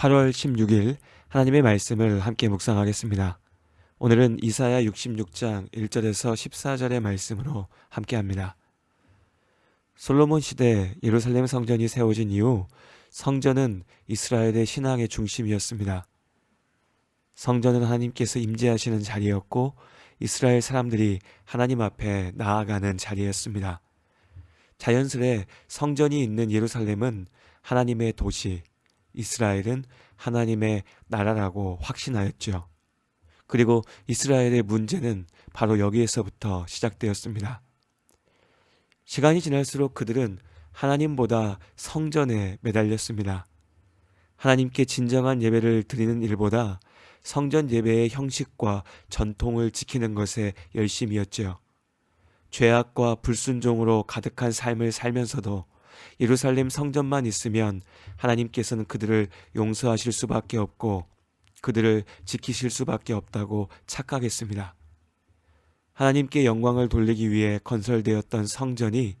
8월 16일 하나님의 말씀을 함께 묵상하겠습니다. 오늘은 이사야 66장 1절에서 14절의 말씀으로 함께합니다. 솔로몬 시대 예루살렘 성전이 세워진 이후 성전은 이스라엘의 신앙의 중심이었습니다. 성전은 하나님께서 임재하시는 자리였고 이스라엘 사람들이 하나님 앞에 나아가는 자리였습니다. 자연스레 성전이 있는 예루살렘은 하나님의 도시, 이스라엘은 하나님의 나라라고 확신하였죠. 그리고 이스라엘의 문제는 바로 여기에서부터 시작되었습니다. 시간이 지날수록 그들은 하나님보다 성전에 매달렸습니다. 하나님께 진정한 예배를 드리는 일보다 성전 예배의 형식과 전통을 지키는 것에 열심이었죠. 죄악과 불순종으로 가득한 삶을 살면서도 예루살렘 성전만 있으면 하나님께서는 그들을 용서하실 수밖에 없고 그들을 지키실 수밖에 없다고 착각했습니다. 하나님께 영광을 돌리기 위해 건설되었던 성전이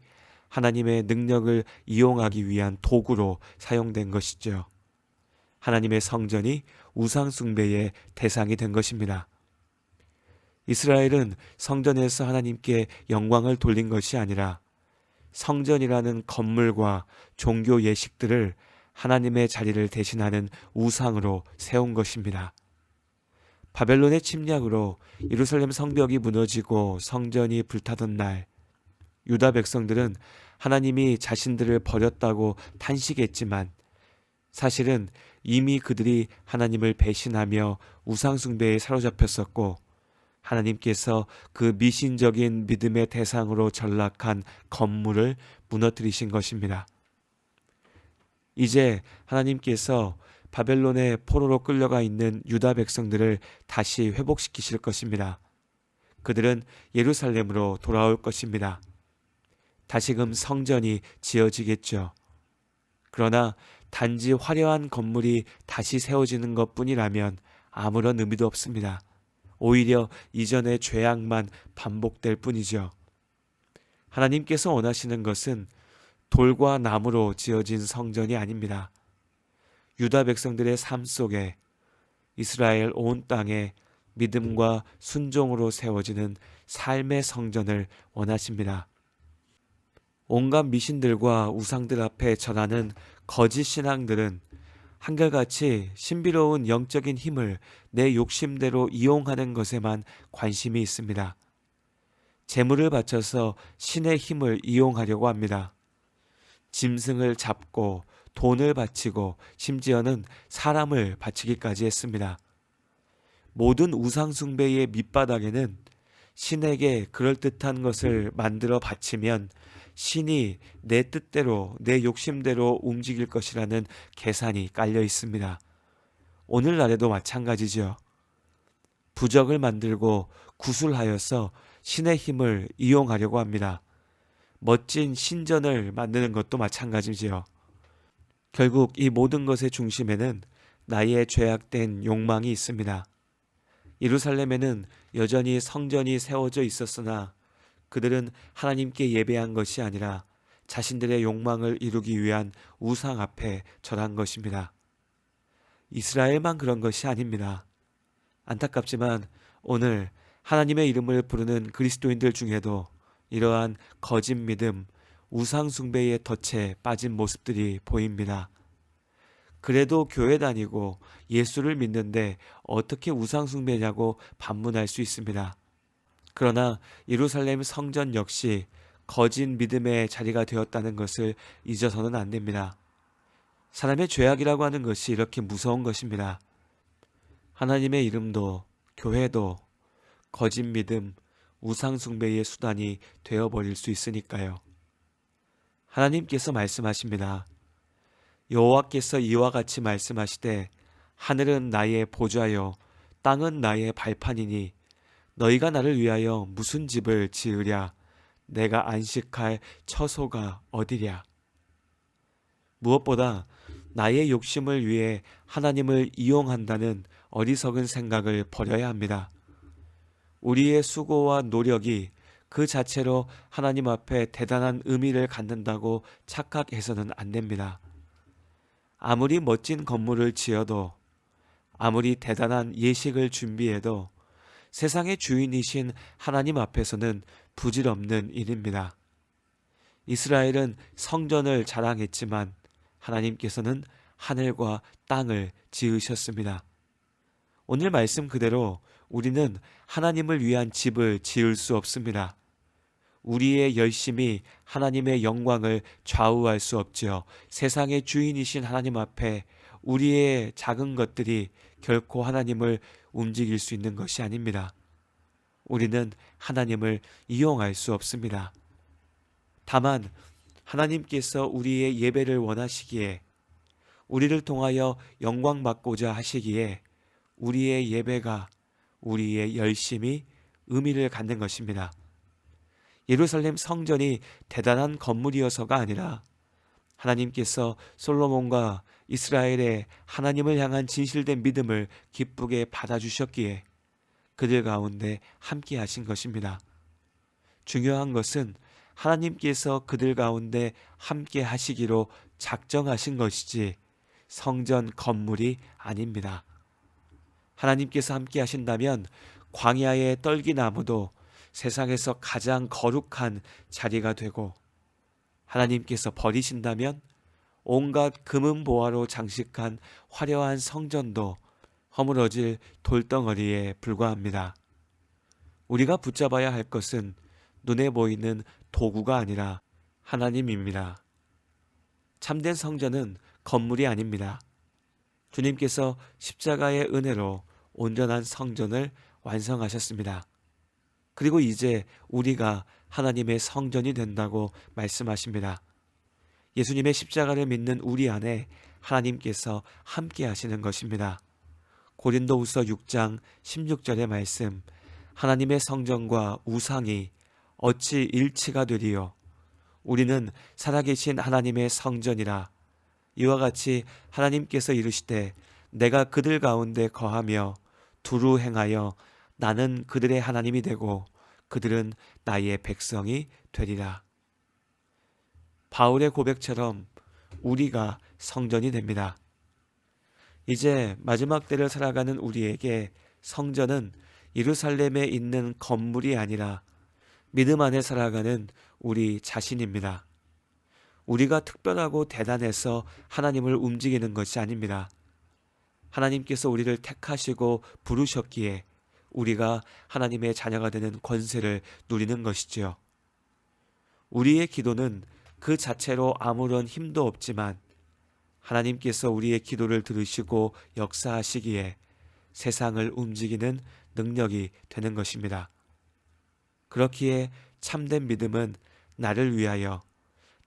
하나님의 능력을 이용하기 위한 도구로 사용된 것이죠. 하나님의 성전이 우상 숭배의 대상이 된 것입니다. 이스라엘은 성전에서 하나님께 영광을 돌린 것이 아니라 성전이라는 건물과 종교 예식들을 하나님의 자리를 대신하는 우상으로 세운 것입니다. 바벨론의 침략으로 예루살렘 성벽이 무너지고 성전이 불타던 날, 유다 백성들은 하나님이 자신들을 버렸다고 탄식했지만 사실은 이미 그들이 하나님을 배신하며 우상 숭배에 사로잡혔었고 하나님께서 그 미신적인 믿음의 대상으로 전락한 건물을 무너뜨리신 것입니다. 이제 하나님께서 바벨론의 포로로 끌려가 있는 유다 백성들을 다시 회복시키실 것입니다. 그들은 예루살렘으로 돌아올 것입니다. 다시금 성전이 지어지겠죠. 그러나 단지 화려한 건물이 다시 세워지는 것뿐이라면 아무런 의미도 없습니다. 오히려 이전의 죄악만 반복될 뿐이죠. 하나님께서 원하시는 것은 돌과 나무로 지어진 성전이 아닙니다. 유다 백성들의 삶 속에 이스라엘 온 땅에 믿음과 순종으로 세워지는 삶의 성전을 원하십니다. 온갖 미신들과 우상들 앞에 전하는 거짓 신앙들은 한결같이 신비로운 영적인 힘을 내 욕심대로 이용하는 것에만 관심이 있습니다. 재물을 바쳐서 신의 힘을 이용하려고 합니다. 짐승을 잡고 돈을 바치고 심지어는 사람을 바치기까지 했습니다. 모든 우상 숭배의 밑바닥에는 신에게 그럴듯한 것을 만들어 바치면 신이 내 뜻대로 내 욕심대로 움직일 것이라는 계산이 깔려 있습니다. 오늘날에도 마찬가지죠. 부적을 만들고 구술하여서 신의 힘을 이용하려고 합니다. 멋진 신전을 만드는 것도 마찬가지지요. 결국 이 모든 것의 중심에는 나의 죄악된 욕망이 있습니다. 예루살렘에는 여전히 성전이 세워져 있었으나 그들은 하나님께 예배한 것이 아니라 자신들의 욕망을 이루기 위한 우상 앞에 절한 것입니다. 이스라엘만 그런 것이 아닙니다. 안타깝지만 오늘 하나님의 이름을 부르는 그리스도인들 중에도 이러한 거짓 믿음, 우상 숭배의 덫에 빠진 모습들이 보입니다. 그래도 교회 다니고 예수를 믿는데 어떻게 우상 숭배냐고 반문할 수 있습니다. 그러나 예루살렘 성전 역시 거짓 믿음의 자리가 되었다는 것을 잊어서는 안 됩니다. 사람의 죄악이라고 하는 것이 이렇게 무서운 것입니다. 하나님의 이름도 교회도 거짓 믿음, 우상 숭배의 수단이 되어버릴 수 있으니까요. 하나님께서 말씀하십니다. 여호와께서 이와 같이 말씀하시되 하늘은 나의 보좌요 땅은 나의 발판이니 너희가 나를 위하여 무슨 집을 지으랴 내가 안식할 처소가 어디랴. 무엇보다 나의 욕심을 위해 하나님을 이용한다는 어리석은 생각을 버려야 합니다. 우리의 수고와 노력이 그 자체로 하나님 앞에 대단한 의미를 갖는다고 착각해서는 안 됩니다. 아무리 멋진 건물을 지어도, 아무리 대단한 예식을 준비해도 세상의 주인이신 하나님 앞에서는 부질없는 일입니다. 이스라엘은 성전을 자랑했지만 하나님께서는 하늘과 땅을 지으셨습니다. 오늘 말씀 그대로 우리는 하나님을 위한 집을 지을 수 없습니다. 우리의 열심이 하나님의 영광을 좌우할 수 없지요. 세상의 주인이신 하나님 앞에 우리의 작은 것들이 결코 하나님을 움직일 수 있는 것이 아닙니다. 우리는 하나님을 이용할 수 없습니다. 다만 하나님께서 우리의 예배를 원하시기에, 우리를 통하여 영광 받고자 하시기에 우리의 예배가, 우리의 열심이 의미를 갖는 것입니다. 예루살렘 성전이 대단한 건물이어서가 아니라 하나님께서 솔로몬과 이스라엘의 하나님을 향한 진실된 믿음을 기쁘게 받아주셨기에 그들 가운데 함께 하신 것입니다. 중요한 것은 하나님께서 그들 가운데 함께 하시기로 작정하신 것이지 성전 건물이 아닙니다. 하나님께서 함께 하신다면 광야의 떨기나무도 세상에서 가장 거룩한 자리가 되고, 하나님께서 버리신다면 온갖 금은보화로 장식한 화려한 성전도 허물어질 돌덩어리에 불과합니다. 우리가 붙잡아야 할 것은 눈에 보이는 도구가 아니라 하나님입니다. 참된 성전은 건물이 아닙니다. 주님께서 십자가의 은혜로 온전한 성전을 완성하셨습니다. 그리고 이제 우리가 하나님의 성전이 된다고 말씀하십니다. 예수님의 십자가를 믿는 우리 안에 하나님께서 함께 하시는 것입니다. 고린도후서 6장 16절의 말씀, 하나님의 성전과 우상이 어찌 일치가 되리요? 우리는 살아계신 하나님의 성전이라. 이와 같이 하나님께서 이르시되 내가 그들 가운데 거하며 두루 행하여 나는 그들의 하나님이 되고 그들은 나의 백성이 되리라. 바울의 고백처럼 우리가 성전이 됩니다. 이제 마지막 때를 살아가는 우리에게 성전은 예루살렘에 있는 건물이 아니라 믿음 안에 살아가는 우리 자신입니다. 우리가 특별하고 대단해서 하나님을 움직이는 것이 아닙니다. 하나님께서 우리를 택하시고 부르셨기에 우리가 하나님의 자녀가 되는 권세를 누리는 것이지요. 우리의 기도는 그 자체로 아무런 힘도 없지만 하나님께서 우리의 기도를 들으시고 역사하시기에 세상을 움직이는 능력이 되는 것입니다. 그렇기에 참된 믿음은 나를 위하여,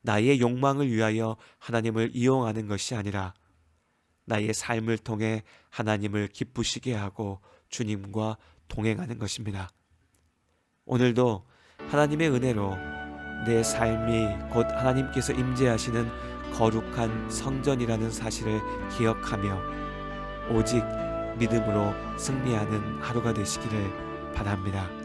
나의 욕망을 위하여 하나님을 이용하는 것이 아니라 나의 삶을 통해 하나님을 기쁘시게 하고 주님과 동행하는 것입니다. 오늘도 하나님의 은혜로 내 삶이 곧 하나님께서 임재하시는 거룩한 성전이라는 사실을 기억하며 오직 믿음으로 승리하는 하루가 되시기를 바랍니다.